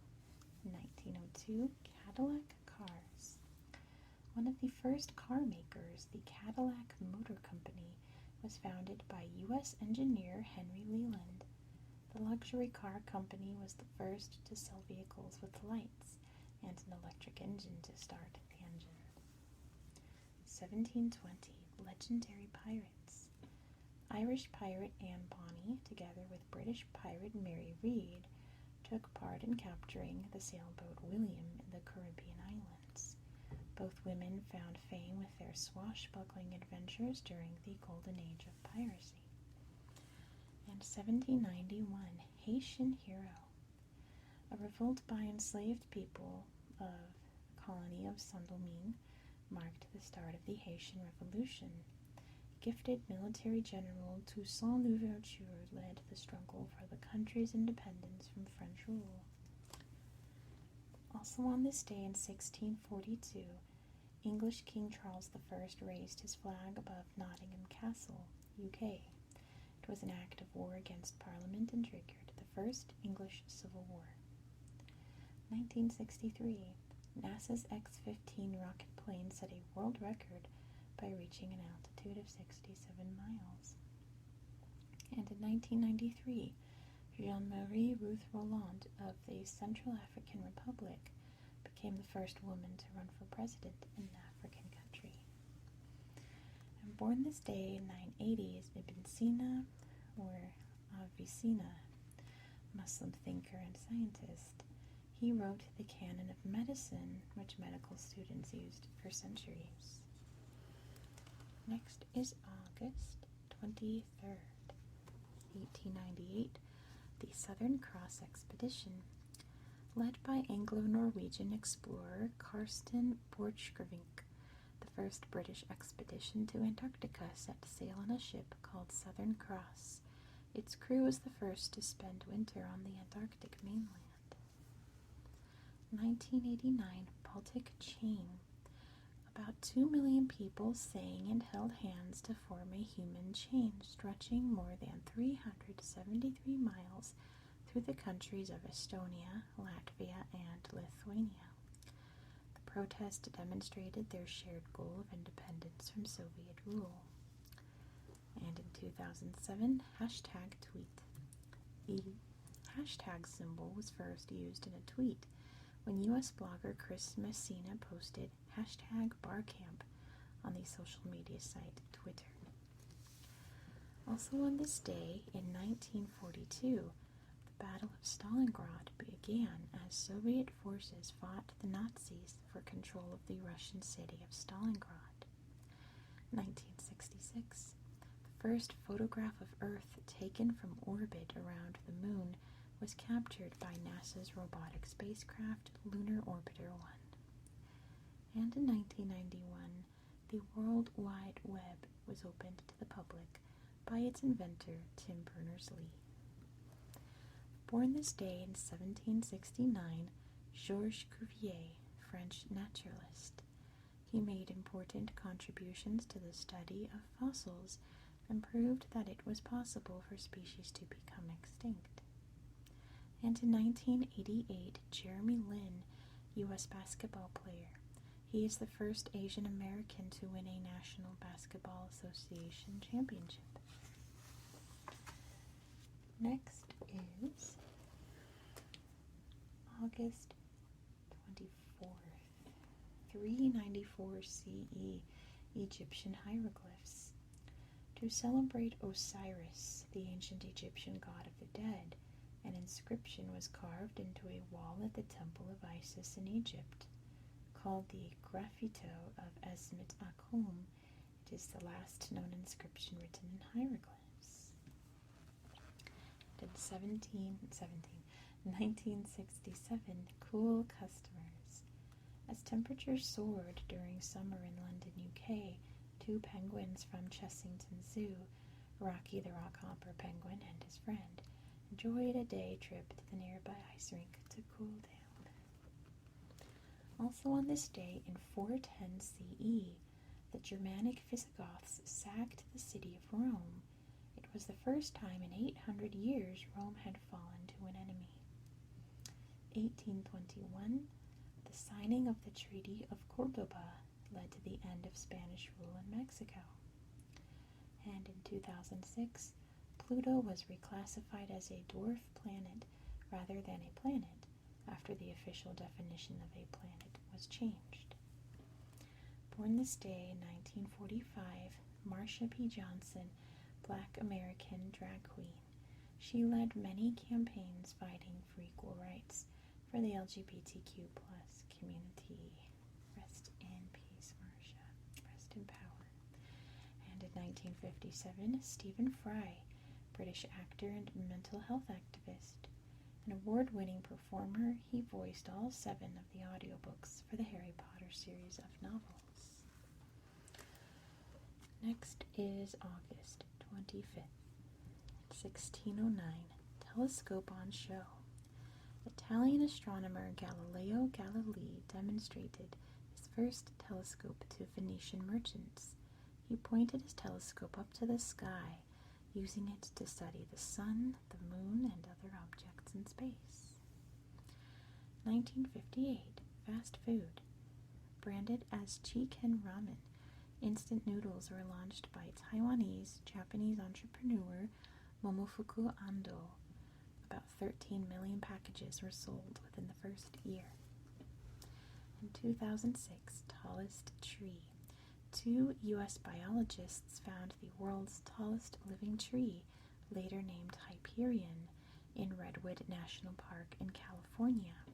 Speaker 1: 1902, Cadillac cars. One of the first car makers, the Cadillac Motor Company, was founded by U.S. engineer Henry Leland. The luxury car company was the first to sell vehicles with lights and an electric engine to start the engine. 1720, legendary pirates. Irish pirate Anne Bonny, together with British pirate Mary Read, took part in capturing the sailboat William in the Caribbean islands. Both women found fame with their swashbuckling adventures during the golden age of piracy. And 1791, Haitian hero. A revolt by enslaved people of the colony of Saint-Domingue marked the start of the Haitian Revolution. Gifted military general Toussaint Louverture led the struggle for the country's independence from French rule. Also on this day in 1642, English King Charles I raised his flag above Nottingham Castle, UK. It was an act of war against Parliament and triggered the First English Civil War. 1963, NASA's X-15 rocket plane set a world record by reaching an altitude of 67 miles. And in 1993, Jean-Marie Ruth Roland of the Central African Republic became the first woman to run for president in an African country. And born this day in 980 is Ibn Sina, or Avicenna, Muslim thinker and scientist. He wrote the Canon of Medicine, which medical students used for centuries. Next is August 23rd, 1898, the Southern Cross Expedition. Led by Anglo-Norwegian explorer Karsten Borchgrevink, the first British expedition to Antarctica set sail on a ship called Southern Cross. Its crew was the first to spend winter on the Antarctic mainland. 1989, Baltic Chain. About 2 million people sang and held hands to form a human chain stretching more than 373 miles through the countries of Estonia, Latvia, and Lithuania. The protest demonstrated their shared goal of independence from Soviet rule. And in 2007, hashtag tweet. The hashtag symbol was first used in a tweet when U.S. blogger Chris Messina posted hashtag Barcamp on the social media site Twitter. Also on this day, in 1942, the Battle of Stalingrad began as Soviet forces fought the Nazis for control of the Russian city of Stalingrad. 1966, the first photograph of Earth taken from orbit around the moon was captured by NASA's robotic spacecraft Lunar Orbiter 1. And in 1991, the World Wide Web was opened to the public by its inventor, Tim Berners-Lee. Born this day in 1769, Georges Cuvier, French naturalist. He made important contributions to the study of fossils and proved that it was possible for species to become extinct. And in 1988, Jeremy Lin, U.S. basketball player. He is the first Asian American to win a National Basketball Association championship. Next is August 24th, 394 CE, Egyptian hieroglyphs. To celebrate Osiris, the ancient Egyptian god of the dead, an inscription was carved into a wall at the Temple of Isis in Egypt. Called the Graffito of Esmet Akhum, it is the last known inscription written in hieroglyphs. in 1967, cool customers. As temperatures soared during summer in London, UK, two penguins from Chessington Zoo, Rocky the Rockhopper penguin and his friend, enjoyed a day trip to the nearby ice rink to cool down. Also on this day in 410 CE, the Germanic Visigoths sacked the city of Rome. It was the first time in 800 years Rome had fallen to an enemy. 1821, the signing of the Treaty of Cordoba led to the end of Spanish rule in Mexico. And in 2006, Pluto was reclassified as a dwarf planet rather than a planet after the official definition of a planet was changed. Born this day in 1945, Marsha P. Johnson, Black American drag queen. She led many campaigns fighting for equal rights for the LGBTQ plus community. Rest in peace, Marsha. Rest in power. And in 1957, Stephen Fry, British actor and mental health activist. An award-winning performer, he voiced all 7 of the audiobooks for the Harry Potter series of novels. Next is August 25th, 1609, telescope on show. Italian astronomer Galileo Galilei demonstrated his first telescope to Venetian merchants. He pointed his telescope up to the sky, using it to study the sun, the moon, and other objects in space. 1958, fast food. Branded as Chicken Ramen, instant noodles were launched by Taiwanese-Japanese entrepreneur Momofuku Ando. About 13 million packages were sold within the first year. In 2006, tallest tree. 2 U.S. biologists found the world's tallest living tree, later named Hyperion, in Redwood National Park in California.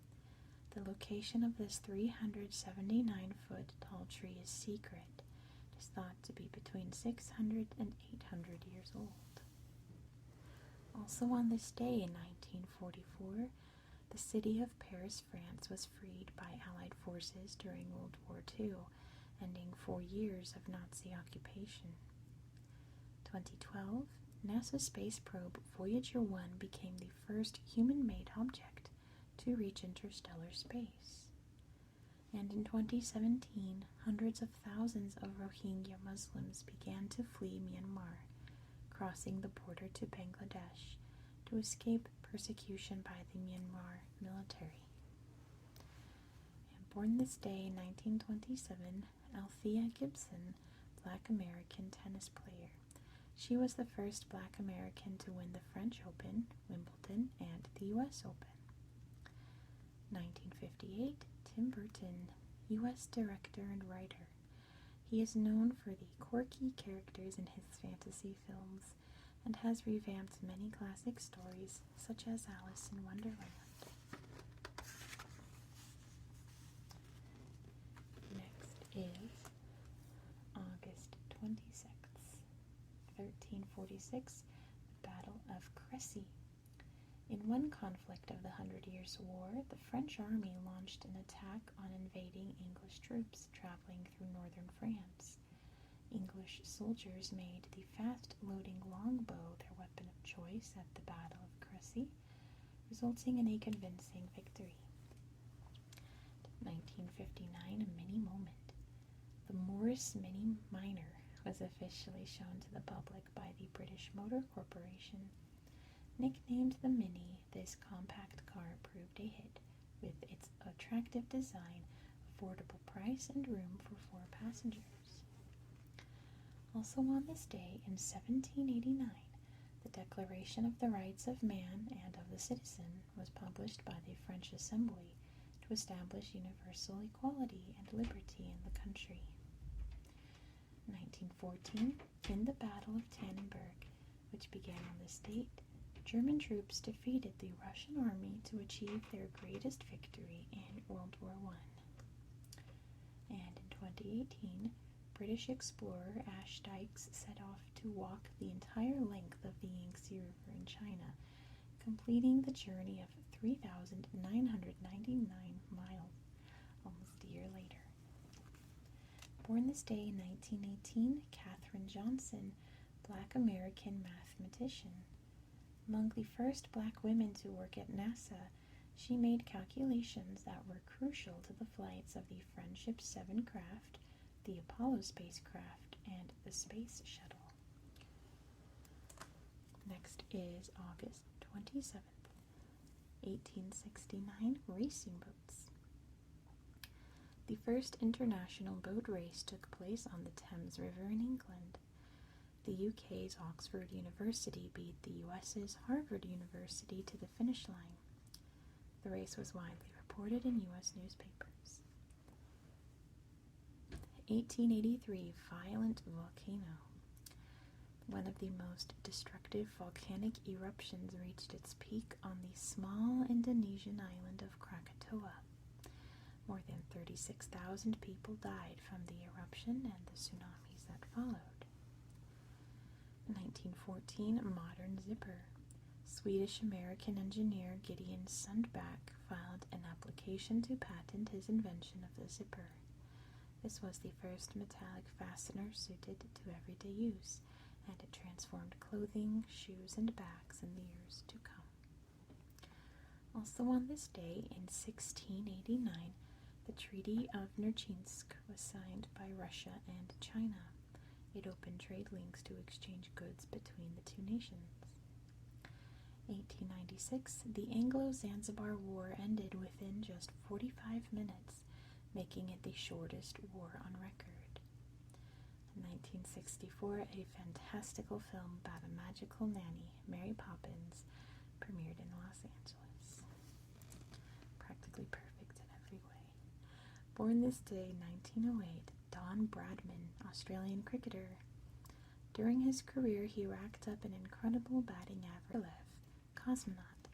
Speaker 1: The location of this 379-foot tall tree is secret. It is thought to be between 600 and 800 years old. Also on this day in 1944, the city of Paris, France was freed by Allied forces during World War II, ending 4 years of Nazi occupation. 2012, NASA space probe Voyager 1 became the first human-made object to reach interstellar space. And in 2017, hundreds of thousands of Rohingya Muslims began to flee Myanmar, crossing the border to Bangladesh to escape persecution by the Myanmar military. And born this day in 1927, Althea Gibson, Black American tennis player. She was the first Black American to win the French Open, Wimbledon, and the U.S. Open. 1958, Tim Burton, U.S. director and writer. He is known for the quirky characters in his fantasy films and has revamped many classic stories, such as Alice in Wonderland. Next is August 26th, 1346, the Battle of Crécy. In one conflict of the 100 Years' War, the French army launched an attack on invading English troops traveling through northern France. English soldiers made the fast-loading longbow their weapon of choice at the Battle of Crécy, resulting in a convincing victory. 1959, a mini moment. The Morris Mini Minor was officially shown to the public by the British Motor Corporation. Nicknamed the Mini, this compact car proved a hit, with its attractive design, affordable price, and room for 4 passengers. Also on this day in 1789, the Declaration of the Rights of Man and of the Citizen was published by the French Assembly to establish universal equality and liberty in the country. 1914, in the Battle of Tannenberg, which began on this date, German troops defeated the Russian army to achieve their greatest victory in World War I. And in 2018, British explorer Ash Dykes set off to walk the entire length of the Yangtze River in China completing the journey of 3,999 miles almost a year later. Born this day in 1918, Katherine Johnson, Black American mathematician. Among the first black women to work at NASA, she made calculations that were crucial to the flights of the Friendship 7 craft, the Apollo spacecraft, and the Space Shuttle. Next is August 27th, 1869, racing boats. The first international boat race took place on the Thames River in England. The UK's Oxford University beat the US's Harvard University to the finish line. The race was widely reported in US newspapers. 1883, violent volcano. One of the most destructive volcanic eruptions reached its peak on the small Indonesian island of Krakatoa. More than 36,000 people died from the eruption and the tsunamis that followed. 1914, modern zipper. Swedish-American engineer Gideon Sundback filed an application to patent his invention of the zipper. This was the first metallic fastener suited to everyday use, and it transformed clothing, shoes, and bags in the years to come. Also on this day, in 1689, the Treaty of Nerchinsk was signed by Russia and China. It opened trade links to exchange goods between the two nations. 1896, the Anglo-Zanzibar War ended within just 45 minutes, making it the shortest war on record. In 1964, a fantastical film about a magical nanny, Mary Poppins, premiered in Los Angeles. Practically perfect in every way. Born this day, 1908, Don Bradman, Australian cricketer. During his career, he racked up an incredible batting average. Cosmonaut.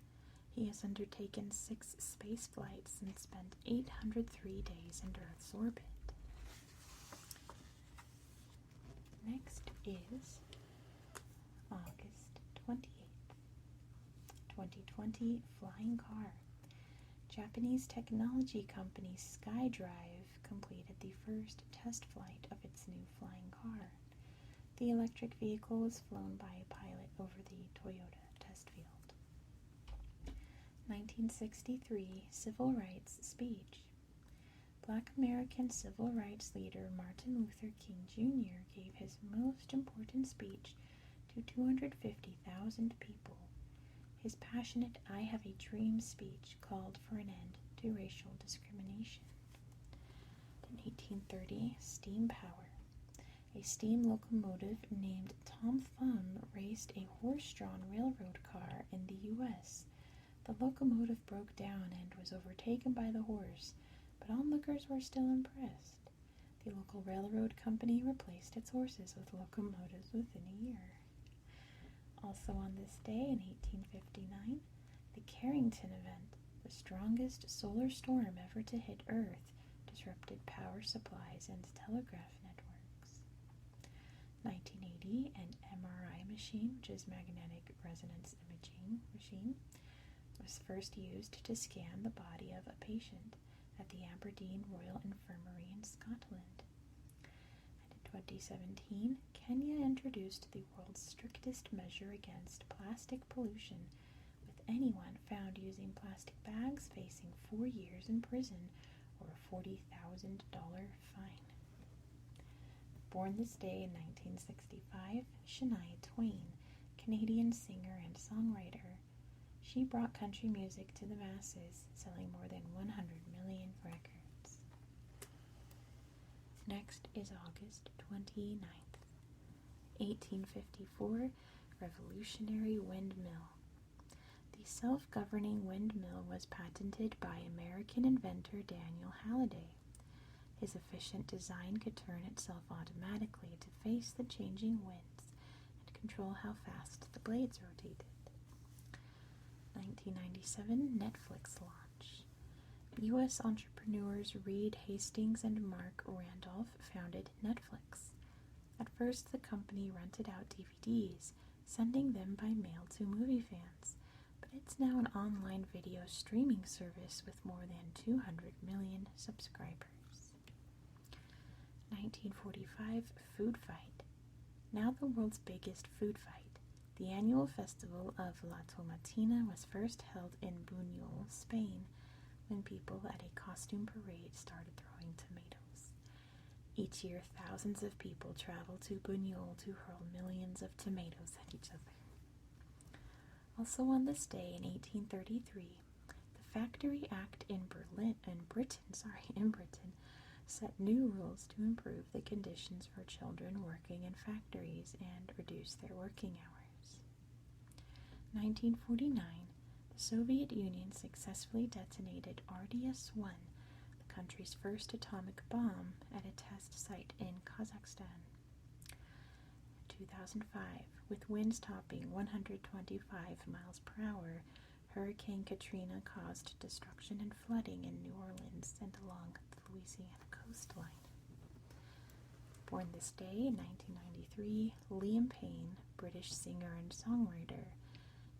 Speaker 1: He has undertaken 6 space flights and spent 803 days in Earth's orbit. Next is August 28th, 2020, flying car. Japanese technology company SkyDrive completed the first test flight of its new flying car. The electric vehicle was flown by a pilot over the Toyota test field. 1963, Civil Rights Speech. Black American civil rights leader Martin Luther King Jr. gave his most important speech to 250,000 people. His passionate I Have a Dream speech called for an end to racial discrimination. In 1830, steam power. A steam locomotive named Tom Thumb raced a horse-drawn railroad car in the U.S. The locomotive broke down and was overtaken by the horse, but onlookers were still impressed. The local railroad company replaced its horses with locomotives within a year. Also on this day in 1859, the Carrington event, the strongest solar storm ever to hit Earth, disrupted power supplies and telegraph networks. 1980, an MRI machine, which is magnetic resonance imaging machine, was first used to scan the body of a patient at the Aberdeen Royal Infirmary in Scotland. And in 2017, Kenya introduced the world's strictest measure against plastic pollution, with anyone found using plastic bags facing 4 years in prison or a $40,000 fine. Born this day in 1965, Shania Twain, Canadian singer and songwriter. She brought country music to the masses, selling more than 100 million records. Next is August 29th, 1854, Revolutionary Windmill. The self-governing windmill was patented by American inventor Daniel Halliday. His efficient design could turn itself automatically to face the changing winds and control how fast the blades rotated. 1997, Netflix launch. U.S. entrepreneurs Reed Hastings and Mark Randolph founded Netflix. At first, the company rented out DVDs, sending them by mail to movie fans, but It's now an online video streaming service with more than 200 million subscribers. 1945 Food Fight. Now the world's biggest food fight, the annual festival of La Tomatina was first held in Buñol, Spain, when people at a costume parade started throwing tomatoes. Each year, thousands of people travel to Buñol to hurl millions of tomatoes at each other. Also on this day in 1833, the Factory Act in Britain set new rules to improve the conditions for children working in factories and reduce their working hours. 1949, the Soviet Union successfully detonated RDS-1, the country's first atomic bomb, at a test site in Kazakhstan. 2005, with winds topping 125 miles per hour, Hurricane Katrina caused destruction and flooding in New Orleans and along the Louisiana coastline. Born this day in 1993, Liam Payne, British singer and songwriter.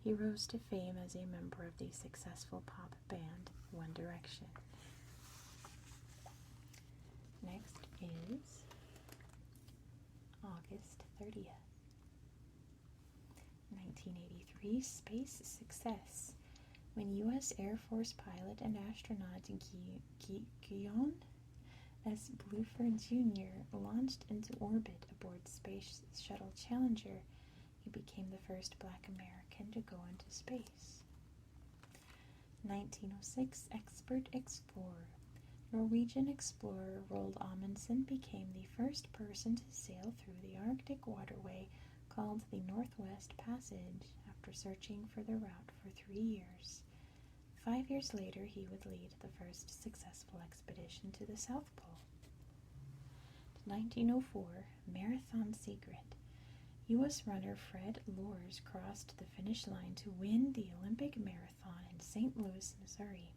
Speaker 1: He rose to fame as a member of the successful pop band One Direction. Next is August 30th. 1983, space success. When U.S. Air Force pilot and astronaut Guion S. Bluford Jr. launched into orbit aboard Space Shuttle Challenger, he became the first Black American to go into space. 1906, expert explorer. Norwegian explorer Roald Amundsen became the first person to sail through the Arctic waterway called the Northwest Passage after searching for the route for 3 years. 5 years later, he would lead the first successful expedition to the South Pole. 1904, Marathon Secret. U.S. runner Fred Lors crossed the finish line to win the Olympic Marathon in St. Louis, Missouri.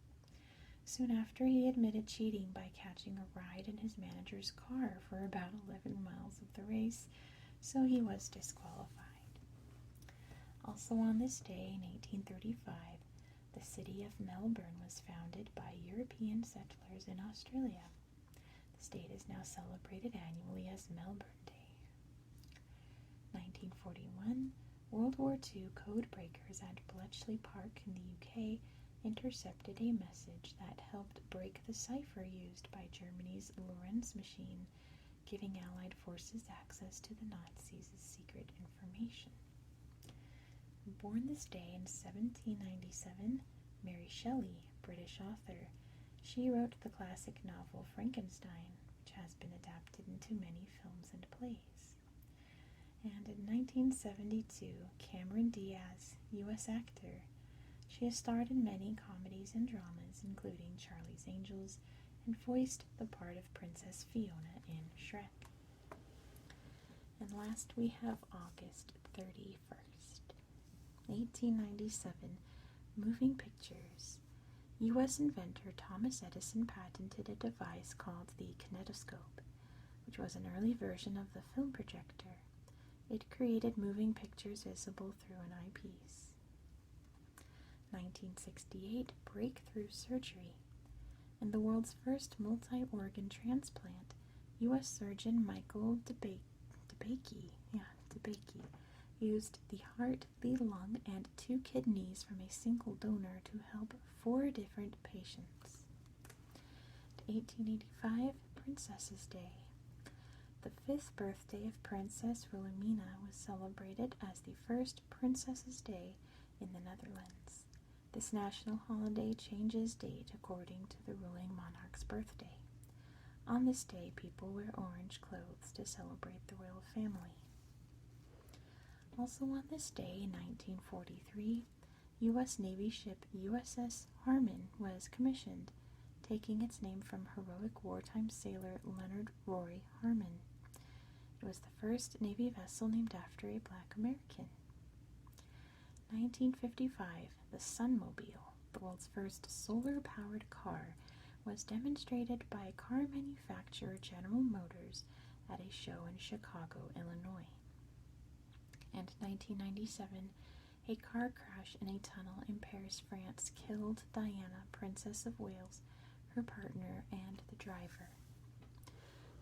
Speaker 1: Soon after, he admitted cheating by catching a ride in his manager's car for about 11 miles of the race, so he was disqualified. Also on this day in 1835, the city of Melbourne was founded by European settlers in Australia. The state is now celebrated annually as Melbourne Day. 1941, World War II code breakers at Bletchley Park in the UK intercepted a message that helped break the cipher used by Germany's Lorenz machine, giving Allied forces access to the Nazis' secret information. Born this day in 1797, Mary Shelley, British author. She wrote the classic novel Frankenstein, which has been adapted into many films and plays. And in 1972, Cameron Diaz, U.S. actor. She has starred in many comedies and dramas, including Charlie's Angels, and voiced the part of Princess Fiona in Shrek. And last we have August 31st. 1897, moving pictures. U.S. inventor Thomas Edison patented a device called the kinetoscope, which was an early version of the film projector. It created moving pictures visible through an eyepiece. 1968, breakthrough surgery. In the world's first multi-organ transplant, U.S. surgeon Michael DeBakey used the heart, the lung, and 2 kidneys from a single donor to help 4 different patients. 1885, Princesses' Day. The 5th birthday of Princess Wilhelmina was celebrated as the first Princesses' Day in the Netherlands. This national holiday changes date according to the ruling monarch's birthday. On this day, people wear orange clothes to celebrate the royal family. Also on this day in 1943, U.S. Navy ship USS Harmon was commissioned, taking its name from heroic wartime sailor Leonard Roy Harmon. It was the first Navy vessel named after a Black American. 1955, the Sunmobile, the world's first solar-powered car, was demonstrated by car manufacturer General Motors at a show in Chicago, Illinois. And 1997, A car crash in a tunnel in Paris, France killed Diana, Princess of Wales, her partner, and the driver.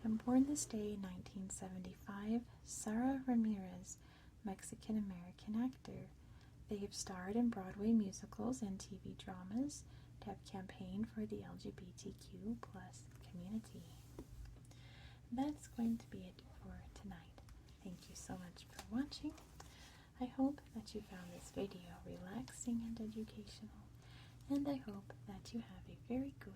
Speaker 1: And born this day in 1975, Sara Ramirez, Mexican-American actor. They have starred in Broadway musicals and TV dramas and have campaigned for the LGBTQ plus community. That's going to be it for tonight. Thank you so much for watching. I hope that you found this video relaxing and educational, and I hope that you have a very good